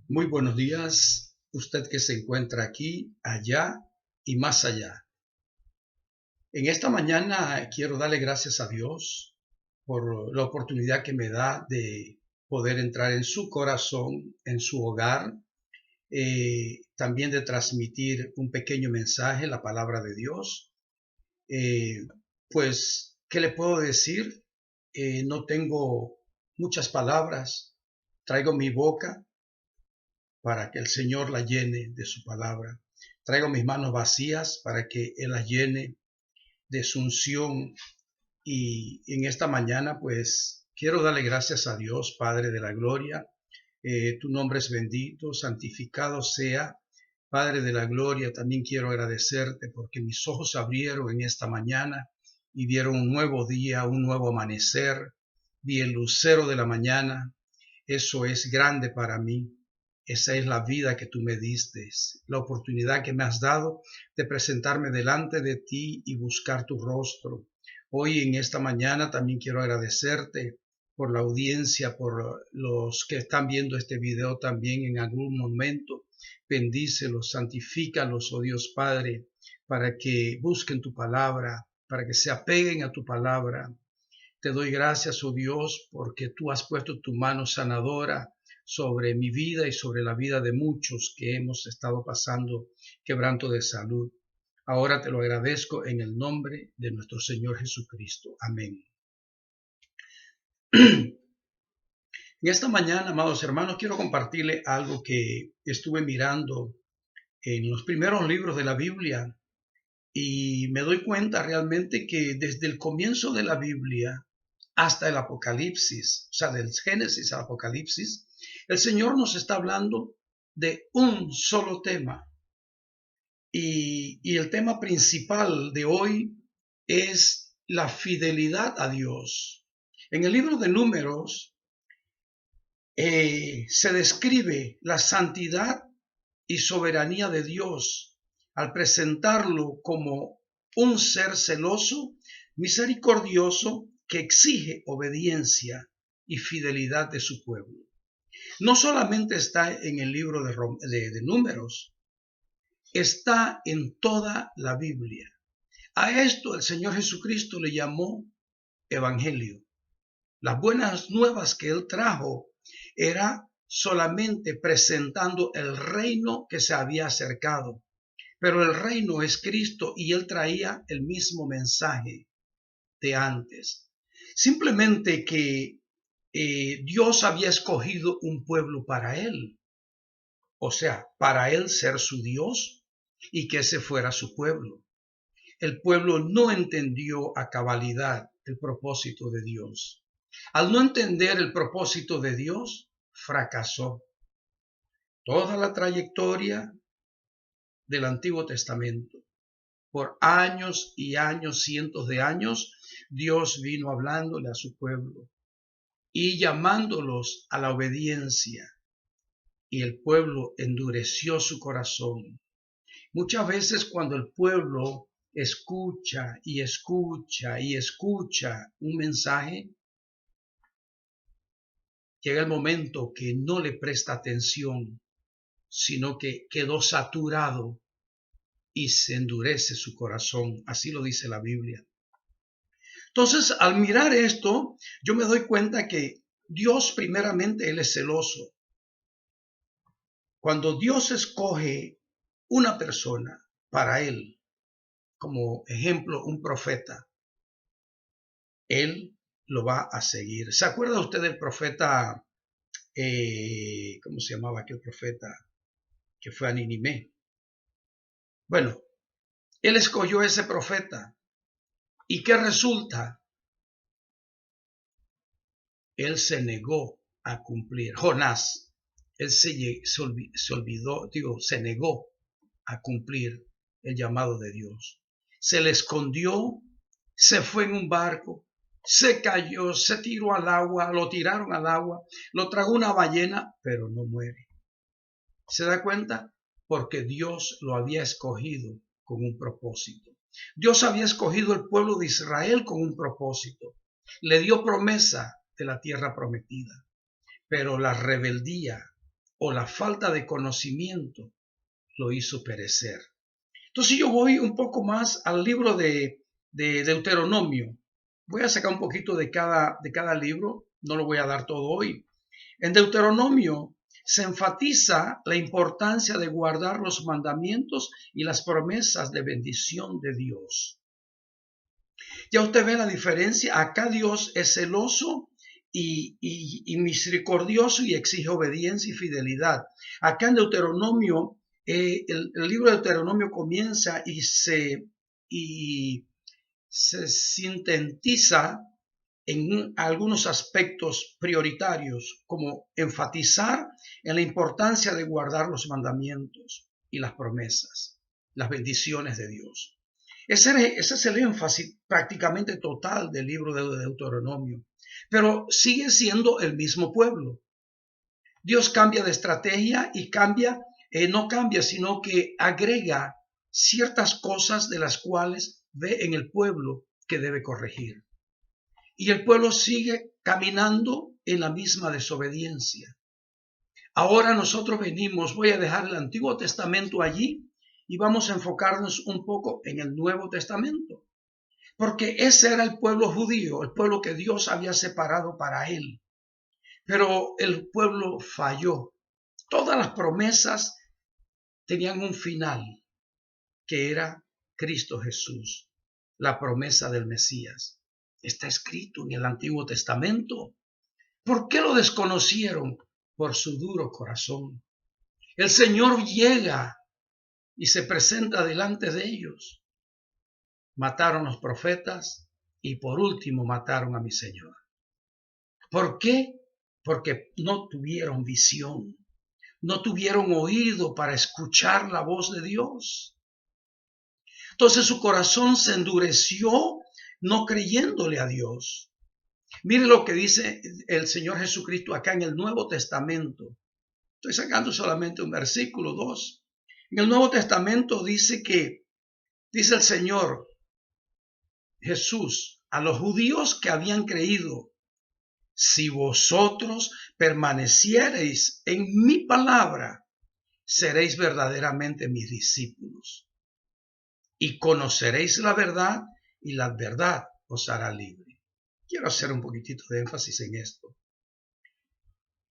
Muy buenos días, usted que se encuentra aquí, allá y más allá. En esta mañana quiero darle gracias a Dios por la oportunidad que me da de poder entrar en su corazón, en su hogar, también de transmitir un pequeño mensaje, la palabra de Dios. Eh, pues, ¿qué le puedo decir? No tengo muchas palabras, traigo mi boca para que el Señor la llene de su palabra. Traigo mis manos vacías para que Él las llene de su unción. Y en esta mañana, pues, quiero darle gracias a Dios, Padre de la gloria. Tu nombre es bendito, santificado sea. Padre de la gloria, también quiero agradecerte porque mis ojos se abrieron en esta mañana y vieron un nuevo día, un nuevo amanecer. Vi el lucero de la mañana. Eso es grande para mí. Esa es la vida que tú me diste, la oportunidad que me has dado de presentarme delante de ti y buscar tu rostro. Hoy en esta mañana también quiero agradecerte por la audiencia, por los que están viendo este video también en algún momento. Bendícelos, santifícalos, oh Dios Padre, para que busquen tu palabra, para que se apeguen a tu palabra. Te doy gracias, oh Dios, porque tú has puesto tu mano sanadora sobre mi vida y sobre la vida de muchos que hemos estado pasando quebranto de salud. Ahora te lo agradezco en el nombre de nuestro Señor Jesucristo. Amén. En esta mañana, amados hermanos, quiero compartirle algo que estuve mirando en los primeros libros de la Biblia y me doy cuenta realmente que desde el comienzo de la Biblia hasta el Apocalipsis, o sea, del Génesis al Apocalipsis, el Señor nos está hablando de un solo tema. Y el tema principal de hoy es la fidelidad a Dios. En el libro de Números se describe la santidad y soberanía de Dios al presentarlo como un ser celoso, misericordioso, que exige obediencia y fidelidad de su pueblo. No solamente está en el libro de Números, está en toda la Biblia. A esto el Señor Jesucristo le llamó evangelio. Las buenas nuevas que él trajo era solamente presentando el reino que se había acercado. Pero el reino es Cristo y él traía el mismo mensaje de antes. Simplemente que Dios había escogido un pueblo para él. O sea, para él ser su Dios y que ese fuera su pueblo. El pueblo no entendió a cabalidad el propósito de Dios. Al no entender el propósito de Dios, fracasó. Toda la trayectoria del Antiguo Testamento, por años y años, cientos de años, Dios vino hablándole a su pueblo y llamándolos a la obediencia. Y el pueblo endureció su corazón. Muchas veces cuando el pueblo escucha y escucha y escucha un mensaje, llega el momento que no le presta atención, sino que quedó saturado y se endurece su corazón. Así lo dice la Biblia. Entonces, al mirar esto, yo me doy cuenta que Dios primeramente, Él es celoso. Cuando Dios escoge una persona para Él, como ejemplo, un profeta, Él lo va a seguir. ¿Se acuerda usted del profeta, cómo se llamaba aquel profeta que fue a Ninimé? Bueno, Él escogió ese profeta. ¿Y qué resulta? Él se negó a cumplir. Jonás, él se olvidó, se negó a cumplir el llamado de Dios. Se le escondió, se fue en un barco, se cayó, se tiró al agua, lo tiraron al agua, lo tragó una ballena, pero no muere. ¿Se da cuenta? Porque Dios lo había escogido con un propósito. Dios había escogido el pueblo de Israel con un propósito. Le dio promesa de la tierra prometida. pero la rebeldía o la falta de conocimiento lo hizo perecer. Entonces yo voy un poco más al libro de Deuteronomio. Voy a sacar un poquito de cada libro, no lo voy a dar todo hoy. En Deuteronomio se enfatiza la importancia de guardar los mandamientos y las promesas de bendición de Dios. Ya usted ve la diferencia. Acá Dios es celoso y misericordioso y exige obediencia y fidelidad. Acá en Deuteronomio, el libro de Deuteronomio comienza y se sintetiza en algunos aspectos prioritarios, como enfatizar en la importancia de guardar los mandamientos y las promesas, las bendiciones de Dios. Ese es el énfasis prácticamente total del libro de Deuteronomio, pero sigue siendo el mismo pueblo. Dios cambia de estrategia y no cambia, sino que agrega ciertas cosas de las cuales ve en el pueblo que debe corregir. Y el pueblo sigue caminando en la misma desobediencia. Ahora nosotros voy a dejar el Antiguo Testamento allí y vamos a enfocarnos un poco en el Nuevo Testamento. Porque ese era el pueblo judío, el pueblo que Dios había separado para él. Pero el pueblo falló. Todas las promesas tenían un final, que era Cristo Jesús, la promesa del Mesías. Está escrito en el Antiguo Testamento. ¿Por qué lo desconocieron? Por su duro corazón. El Señor llega y se presenta delante de ellos. Mataron los profetas y por último mataron a mi Señor. ¿Por qué? Porque no tuvieron visión, no tuvieron oído para escuchar la voz de Dios. Entonces su corazón se endureció no creyéndole a Dios. Mire lo que dice el Señor Jesucristo acá en el Nuevo Testamento. Estoy sacando solamente un versículo, 2. En el Nuevo Testamento dice el Señor Jesús a los judíos que habían creído: si vosotros permaneciereis en mi palabra, seréis verdaderamente mis discípulos y conoceréis la verdad y la verdad os hará libre. Quiero hacer un poquitito de énfasis en esto.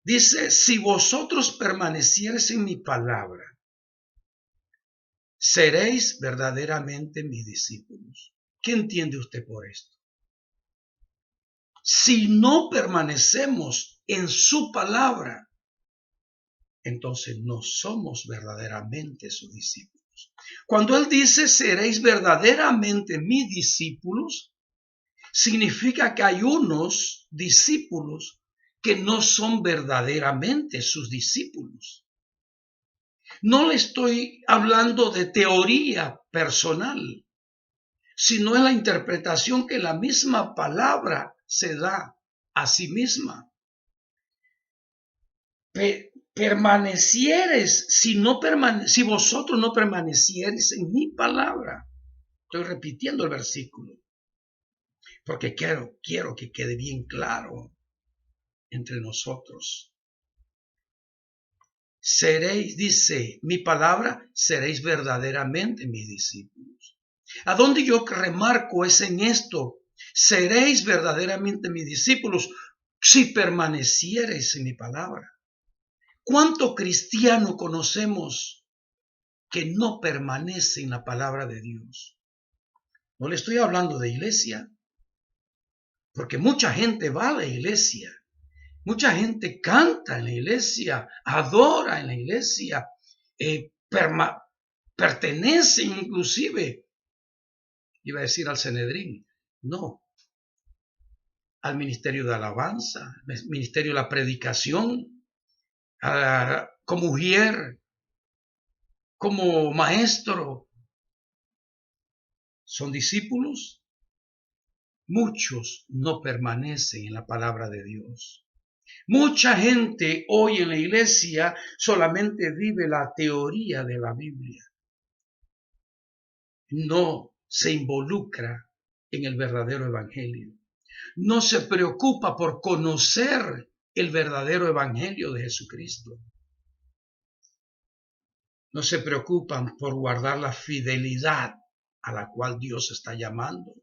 Dice: si vosotros permaneciereis en mi palabra, seréis verdaderamente mis discípulos. ¿Qué entiende usted por esto? Si no permanecemos en su palabra, entonces no somos verdaderamente sus discípulos. Cuando Él dice seréis verdaderamente mis discípulos, significa que hay unos discípulos que no son verdaderamente sus discípulos. No le estoy hablando de teoría personal, sino en la interpretación que la misma palabra se da a sí misma. Permanecieres, si vosotros no permanecieres en mi palabra. Estoy repitiendo el versículo, porque quiero que quede bien claro entre nosotros. Seréis, dice, mi palabra, seréis verdaderamente mis discípulos. ¿A dónde yo remarco es en esto? Seréis verdaderamente mis discípulos si permaneciereis en mi palabra. ¿Cuánto cristiano conocemos que no permanece en la palabra de Dios? No le estoy hablando de iglesia, porque mucha gente va a la iglesia, mucha gente canta en la iglesia, adora en la iglesia, pertenece inclusive, iba a decir al Sanedrín, no, al ministerio de alabanza, ministerio de la predicación, como mujer, como maestro. ¿Son discípulos? Muchos no permanecen en la palabra de Dios. Mucha gente hoy en la iglesia solamente vive la teoría de la Biblia. No se involucra en el verdadero evangelio. No se preocupa por conocer el verdadero evangelio de Jesucristo. No se preocupan por guardar la fidelidad a la cual Dios está llamando.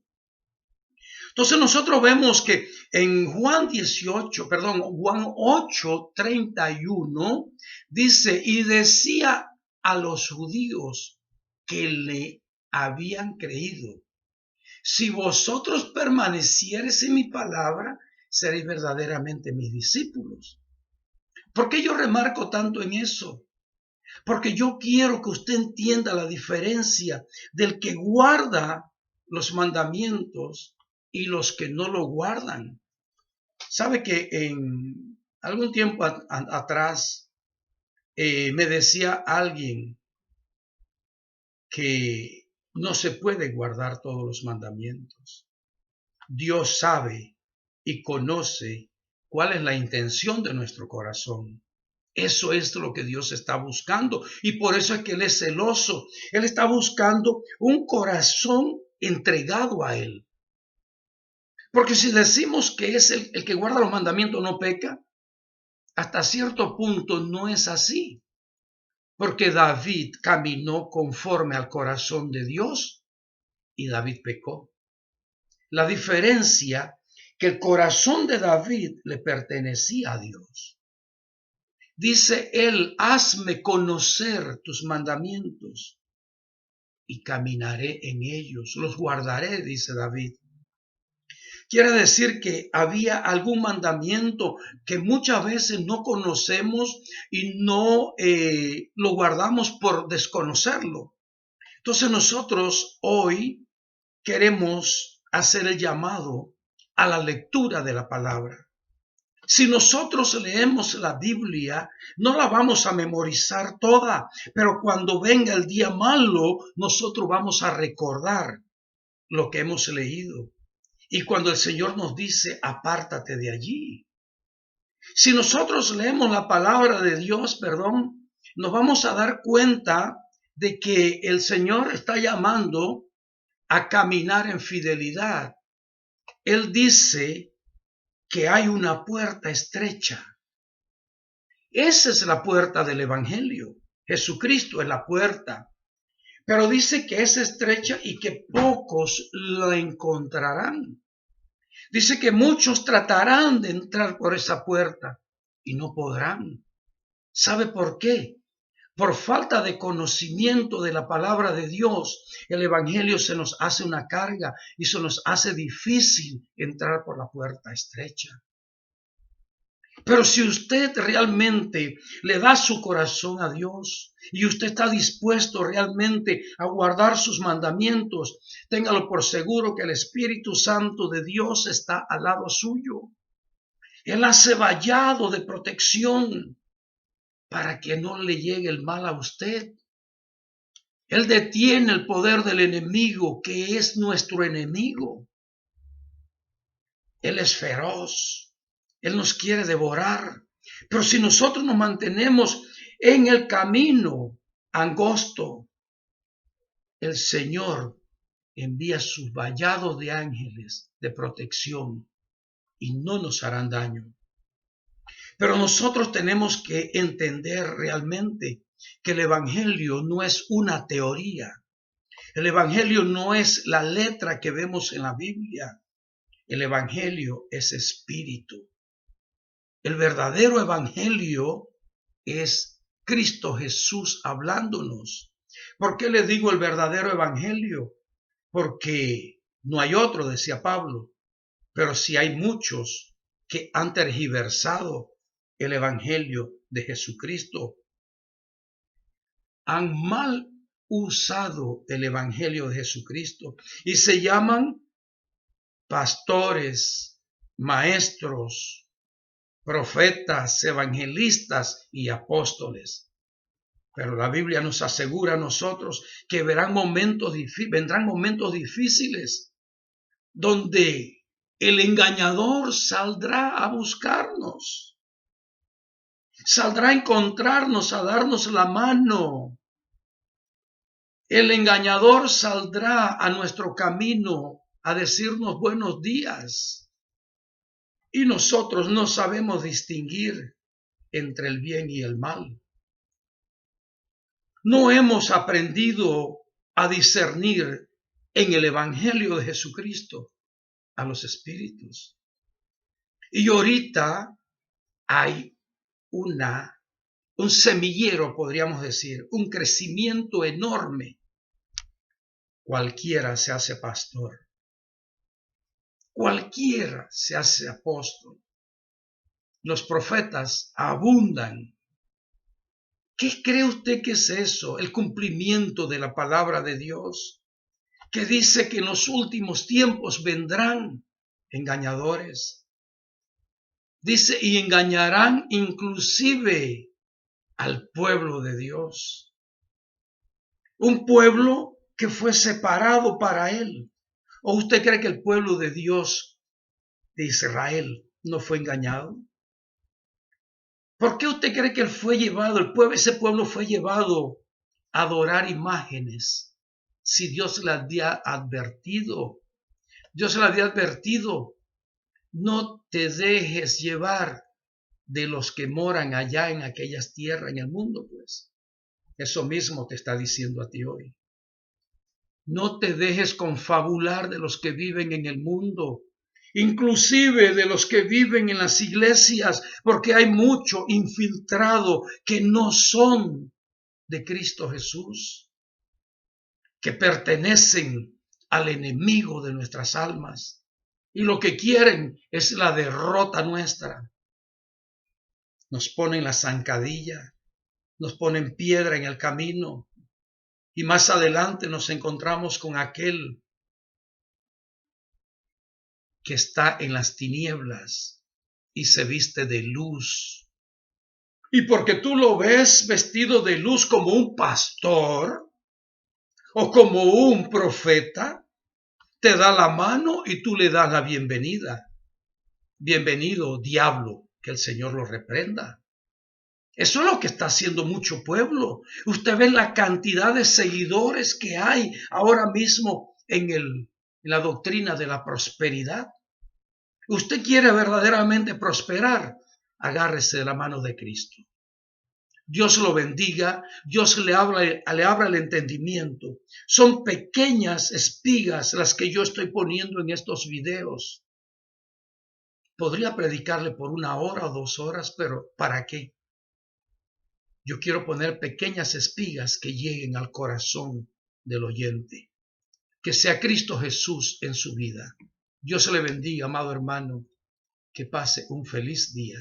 Entonces nosotros vemos que en Juan 8:31 dice, y decía a los judíos que le habían creído, si vosotros permaneciereis en mi palabra, seréis verdaderamente mis discípulos. ¿Por qué yo remarco tanto en eso? Porque yo quiero que usted entienda la diferencia del que guarda los mandamientos y los que no lo guardan. Sabe que en algún tiempo atrás me decía alguien que no se puede guardar todos los mandamientos. Dios sabe y conoce cuál es la intención de nuestro corazón. Eso es lo que Dios está buscando y por eso es que Él es celoso. Él está buscando un corazón entregado a Él. Porque si decimos que es el que guarda los mandamientos no peca, hasta cierto punto no es así. Porque David caminó conforme al corazón de Dios y David pecó. La diferencia que el corazón de David le pertenecía a Dios. Dice él, hazme conocer tus mandamientos y caminaré en ellos, los guardaré, dice David. Quiere decir que había algún mandamiento que muchas veces no conocemos y no lo guardamos por desconocerlo. Entonces nosotros hoy queremos hacer el llamado a la lectura de la palabra. Si nosotros leemos la Biblia, no la vamos a memorizar toda, pero cuando venga el día malo, nosotros vamos a recordar lo que hemos leído. Y cuando el Señor nos dice, apártate de allí. Si nosotros leemos la palabra de Dios, nos vamos a dar cuenta de que el Señor está llamando a caminar en fidelidad. Él dice que hay una puerta estrecha. Esa es la puerta del Evangelio. Jesucristo es la puerta. Pero dice que es estrecha y que pocos la encontrarán. Dice que muchos tratarán de entrar por esa puerta y no podrán. ¿Sabe por qué? Por falta de conocimiento de la palabra de Dios, el Evangelio se nos hace una carga y se nos hace difícil entrar por la puerta estrecha. Pero si usted realmente le da su corazón a Dios y usted está dispuesto realmente a guardar sus mandamientos, téngalo por seguro que el Espíritu Santo de Dios está al lado suyo. Él hace vallado de protección para que no le llegue el mal a usted. Él detiene el poder del enemigo, que es nuestro enemigo. Él es feroz. Él nos quiere devorar. Pero si nosotros nos mantenemos en el camino angosto, el Señor envía sus vallados de ángeles de protección y no nos harán daño. Pero nosotros tenemos que entender realmente que el Evangelio no es una teoría. El Evangelio no es la letra que vemos en la Biblia. El Evangelio es espíritu. El verdadero Evangelio es Cristo Jesús hablándonos. ¿Por qué le digo el verdadero Evangelio? Porque no hay otro, decía Pablo, pero sí hay muchos que han tergiversado el Evangelio de Jesucristo. Han mal usado el Evangelio de Jesucristo y se llaman pastores, maestros, profetas, evangelistas y apóstoles. Pero la Biblia nos asegura a nosotros que vendrán momentos difíciles donde el engañador saldrá a buscarnos, saldrá a encontrarnos, a darnos la mano. El engañador saldrá a nuestro camino a decirnos buenos días. y nosotros no sabemos distinguir entre el bien y el mal. No hemos aprendido a discernir en el Evangelio de Jesucristo a los espíritus. Y ahorita hay un semillero, podríamos decir, un crecimiento enorme. Cualquiera se hace pastor. Cualquiera se hace apóstol. Los profetas abundan. ¿Qué cree usted que es eso? El cumplimiento de la palabra de Dios, que dice que en los últimos tiempos vendrán engañadores. Dice, y engañarán inclusive al pueblo de Dios. Un pueblo que fue separado para él. ¿O usted cree que el pueblo de Dios, de Israel, no fue engañado? ¿Por qué usted cree que él fue llevado, ese pueblo fue llevado a adorar imágenes? Si Dios le había advertido, no te dejes llevar de los que moran allá en aquellas tierras, en el mundo, pues. Eso mismo te está diciendo a ti hoy. No te dejes confabular de los que viven en el mundo, inclusive de los que viven en las iglesias, porque hay mucho infiltrado que no son de Cristo Jesús, que pertenecen al enemigo de nuestras almas y lo que quieren es la derrota nuestra. Nos ponen la zancadilla, nos ponen piedra en el camino y más adelante nos encontramos con aquel que está en las tinieblas y se viste de luz. Y porque tú lo ves vestido de luz como un pastor o como un profeta, te da la mano y tú le das la bienvenida. Bienvenido, diablo, que el Señor lo reprenda. Eso es lo que está haciendo mucho pueblo. Usted ve la cantidad de seguidores que hay ahora mismo en la doctrina de la prosperidad. Usted quiere verdaderamente prosperar, agárrese de la mano de Cristo. Dios lo bendiga, Dios le abra el entendimiento. Son pequeñas espigas las que yo estoy poniendo en estos videos. Podría predicarle por 1 hora o 2 horas, pero ¿para qué? Yo quiero poner pequeñas espigas que lleguen al corazón del oyente. Que sea Cristo Jesús en su vida. Dios le bendiga, amado hermano. Que pase un feliz día.